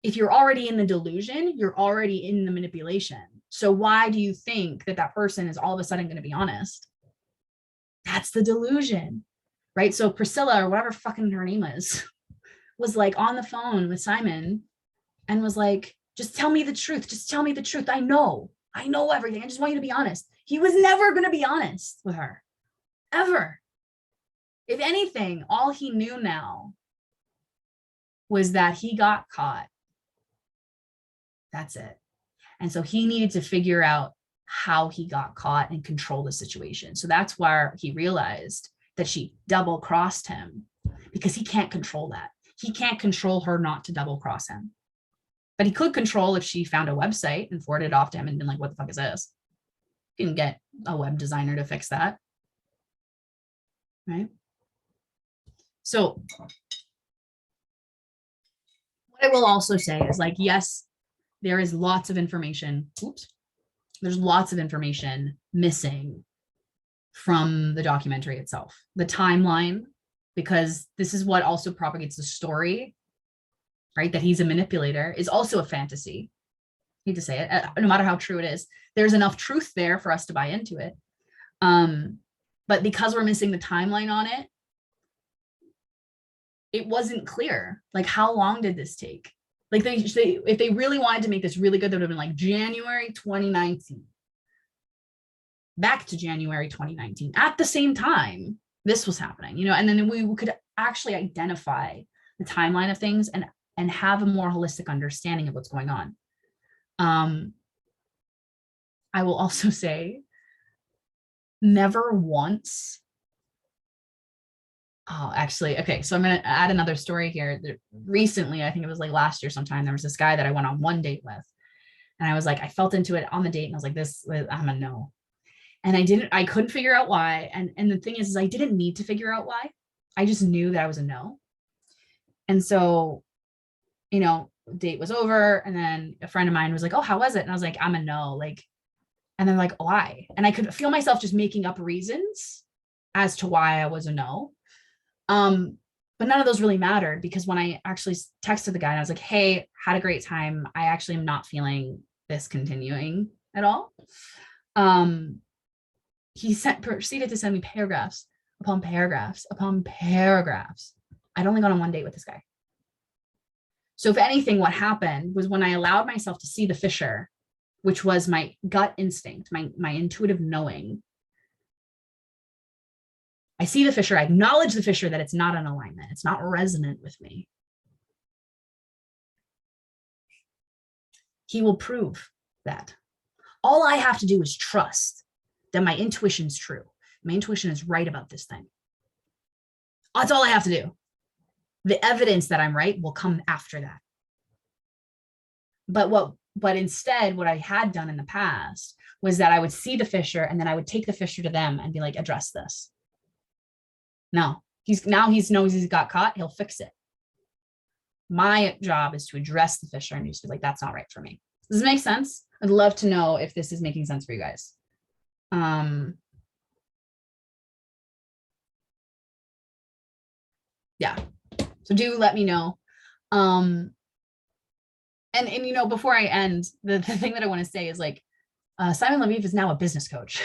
If you're already in the delusion, you're already in the manipulation. So why do you think that that person is all of a sudden going to be honest? That's the delusion, right? So Priscilla, or whatever fucking her name is, was like on the phone with Simon and was like, just tell me the truth. Just tell me the truth. I know everything. I just want you to be honest. He was never going to be honest with her, ever. If anything, all he knew now was that he got caught. That's it. And so he needed to figure out how he got caught and control the situation. So that's where he realized that she double crossed him, because he can't control that. He can't control her not to double cross him. But he could control if she found a website and forwarded it off to him and been like, what the fuck is this? You can get a web designer to fix that. Right? So what I will also say is like, yes, there is lots of information. Oops. There's lots of information missing from the documentary itself. The timeline, because this is what also propagates the story, right? That he's a manipulator is also a fantasy. I hate to say it, no matter how true it is, there's enough truth there for us to buy into it. But because we're missing the timeline on it, it wasn't clear. Like, how long did this take? Like if they really wanted to make this really good, they would have been like January 2019. back to January 2019. At the same time, this was happening, you know, and then we could actually identify the timeline of things and have a more holistic understanding of what's going on. I will also say, never once. Oh, actually, okay. So I'm going to add another story here. Recently, I think it was like last year sometime, there was this guy that I went on one date with. And I was like, I felt into it on the date and I was like, this, I'm a no. And I couldn't figure out why. And the thing is I didn't need to figure out why. I just knew that I was a no. And so, you know, date was over. And then a friend of mine was like, oh, how was it? And I was like, I'm a no. Like, and they're like, why? And I could feel myself just making up reasons as to why I was a no. But none of those really mattered, because when I actually texted the guy and I was like, hey, had a great time, I actually am not feeling this continuing at all. He proceeded to send me paragraphs upon paragraphs upon paragraphs. I'd only gone on one date with this guy. So if anything, what happened was when I allowed myself to see the fissure, which was my gut instinct, my intuitive knowing, I see the fissure, I acknowledge the fissure, that it's not in alignment, it's not resonant with me. He will prove that. All I have to do is trust that my intuition is true. My intuition is right about this thing. That's all I have to do. The evidence that I'm right will come after that. But instead, what I had done in the past was that I would see the fissure and then I would take the fissure to them and be like, address this. No, he knows he's got caught. He'll fix it. My job is to address the fissure and just be like, that's not right for me. Does this make sense? I'd love to know if this is making sense for you guys. Yeah. So do let me know. And you know, before I end, the thing that I want to say is like, Simon Leviev is now a business coach.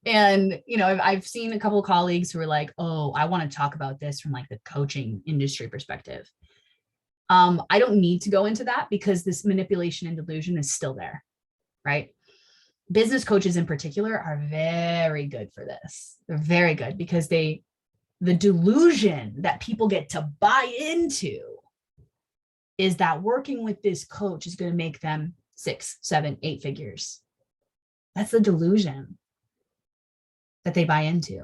And, you know, I've seen a couple of colleagues who are like, oh, I want to talk about this from like the coaching industry perspective. I don't need to go into that because this manipulation and delusion is still there, right? Business coaches in particular are very good for this. They're very good because the delusion that people get to buy into is that working with this coach is going to make them 6, 7, 8 figures. That's the delusion that they buy into.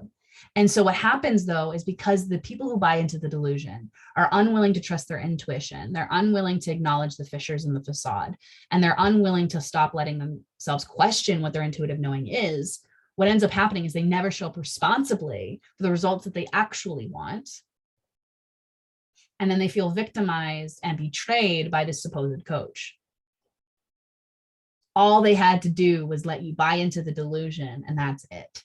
And so what happens though, is because the people who buy into the delusion are unwilling to trust their intuition, they're unwilling to acknowledge the fissures in the facade, and they're unwilling to stop letting themselves question what their intuitive knowing is, what ends up happening is they never show up responsibly for the results that they actually want. And then they feel victimized and betrayed by this supposed coach. All they had to do was let you buy into the delusion, and that's it.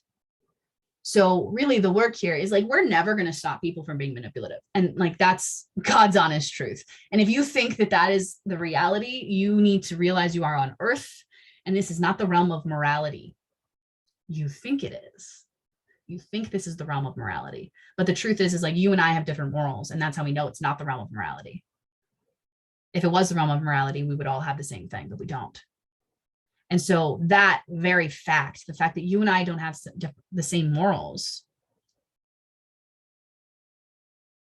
So really the work here is like, we're never going to stop people from being manipulative. And like, that's God's honest truth. And if you think that that is the reality, you need to realize you are on earth and this is not the realm of morality. You think it is. You think this is the realm of morality. But the truth is like you and I have different morals. And that's how we know it's not the realm of morality. If it was the realm of morality, we would all have the same thing, but we don't. And so that very fact, the fact that you and I don't have the same morals,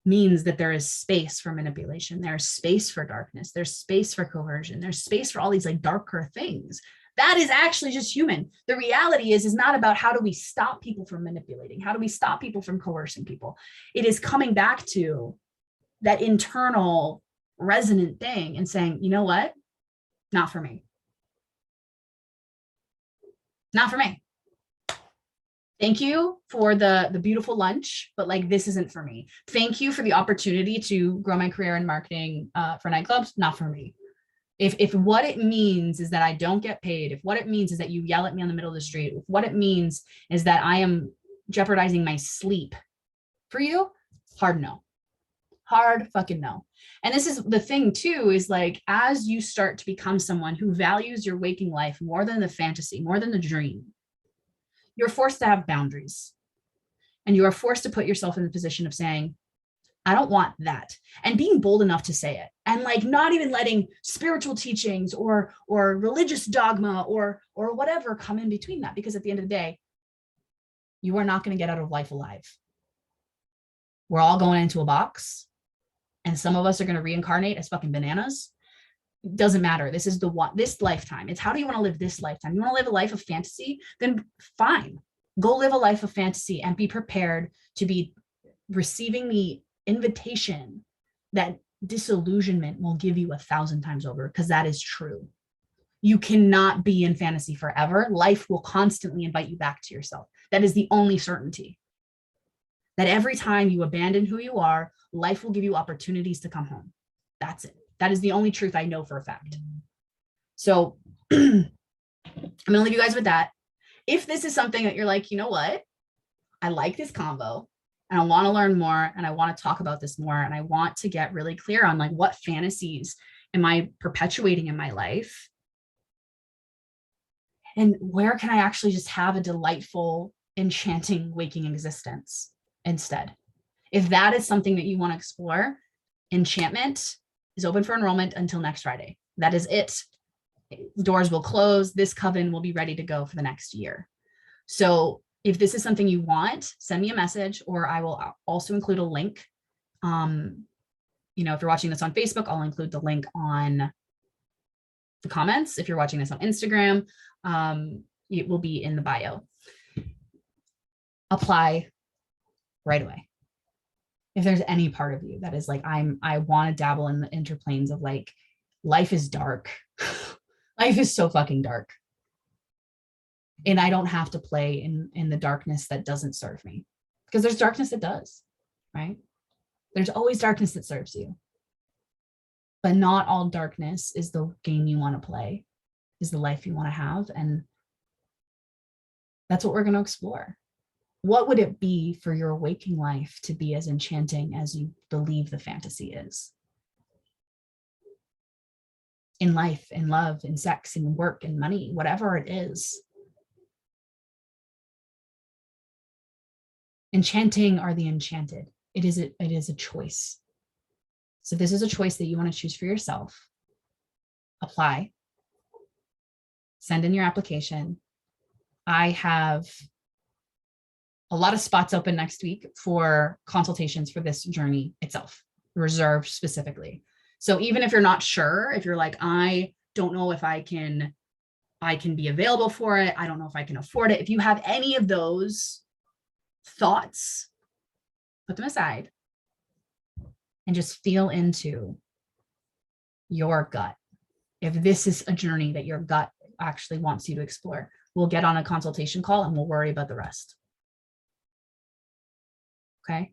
means that there is space for manipulation. There's space for darkness. There's space for coercion. There's space for all these like darker things. That is actually just human. The reality is not about how do we stop people from manipulating? How do we stop people from coercing people? It is coming back to that internal resonant thing and saying, you know what? Not for me. Not for me. Thank you for the beautiful lunch, but like, this isn't for me. Thank you for the opportunity to grow my career in marketing for nightclubs. Not for me. If what it means is that I don't get paid, if what it means is that you yell at me on the middle of the street, if what it means is that I am jeopardizing my sleep for you, hard no. Hard fucking no. And this is the thing too, is like, as you start to become someone who values your waking life more than the fantasy, more than the dream, you're forced to have boundaries. And you are forced to put yourself in the position of saying, I don't want that. And being bold enough to say it, and like not even letting spiritual teachings or religious dogma or whatever come in between that, because at the end of the day, you are not going to get out of life alive. We're all going into a box, and some of us are going to reincarnate as fucking bananas. Doesn't matter. This is this lifetime. It's how do you want to live this lifetime? You want to live a life of fantasy? Then fine. Go live a life of fantasy and be prepared to be receiving the invitation that disillusionment will give you 1,000 times over, because that is true. You cannot be in fantasy forever. Life will constantly invite you back to yourself. That is the only certainty. That every time you abandon who you are, life will give you opportunities to come home. That's it. That is the only truth I know for a fact. So I'm gonna leave you guys with that. If this is something that you're like, you know what, I like this combo and I want to learn more and I want to talk about this more and I want to get really clear on like what fantasies am I perpetuating in my life, and where can I actually just have a delightful, enchanting waking existence instead. If that is something that you want to explore, enchantment is open for enrollment until next Friday. That is it. Doors will close. This coven will be ready to go for the next year. So if this is something you want, send me a message, or I will also include a link. If you're watching this on Facebook, I'll include the link on the comments. If you're watching this on Instagram, it will be in the bio. Apply right away. If there's any part of you that is like, I want to dabble in the interplanes of like, life is dark. Life is so fucking dark. And I don't have to play in the darkness that doesn't serve me, because there's darkness that does, right? There's always darkness that serves you. But not all darkness is the game you want to play, is the life you want to have. And that's what we're going to explore. What would it be for your waking life to be as enchanting as you believe the fantasy is? In life, in love, in sex, in work, in money, whatever it is. Enchanting are the enchanted. It is a choice. So this is a choice that you want to choose for yourself. Apply. Send in your application. I have a lot of spots open next week for consultations for this journey itself, reserved specifically. So even if you're not sure, if you're like, I don't know if I can be available for it, I don't know if I can afford it. If you have any of those thoughts, put them aside and just feel into your gut. If this is a journey that your gut actually wants you to explore, we'll get on a consultation call and we'll worry about the rest. Okay.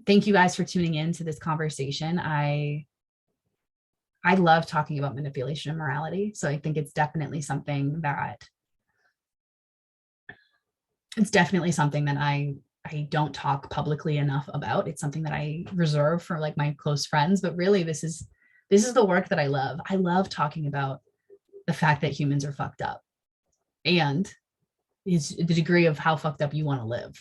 Thank you guys for tuning in to this conversation. I love talking about manipulation and morality. So I think it's definitely something that I don't talk publicly enough about. It's something that I reserve for like my close friends, but really this is the work that I love. I love talking about the fact that humans are fucked up and is the degree of how fucked up you want to live.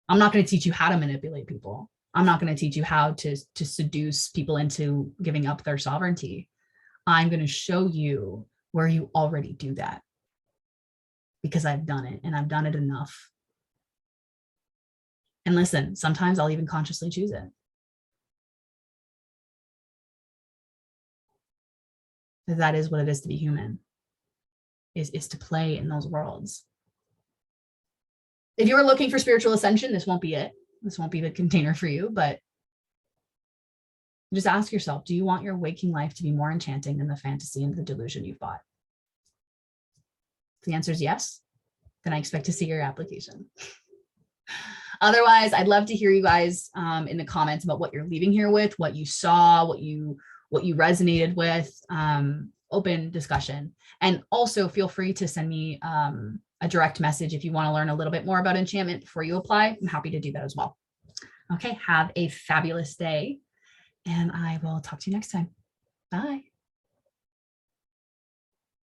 I'm not going to teach you how to manipulate people. I'm not going to teach you how to seduce people into giving up their sovereignty. I'm going to show you where you already do that, because I've done it and I've done it enough. And listen, sometimes I'll even consciously choose it. That is what it is to be human, is to play in those worlds. If you're looking for spiritual ascension, this won't be it. This won't be the container for you, but just ask yourself, do you want your waking life to be more enchanting than the fantasy and the delusion you've bought? If the answer is yes, then I expect to see your application. Otherwise, I'd love to hear you guys in the comments about what you're leaving here with, what you saw, what you resonated with, open discussion. And also feel free to send me a direct message if you want to learn a little bit more about enchantment before you apply. I'm happy to do that as well. Okay, have a fabulous day, and I will talk to you next time. Bye.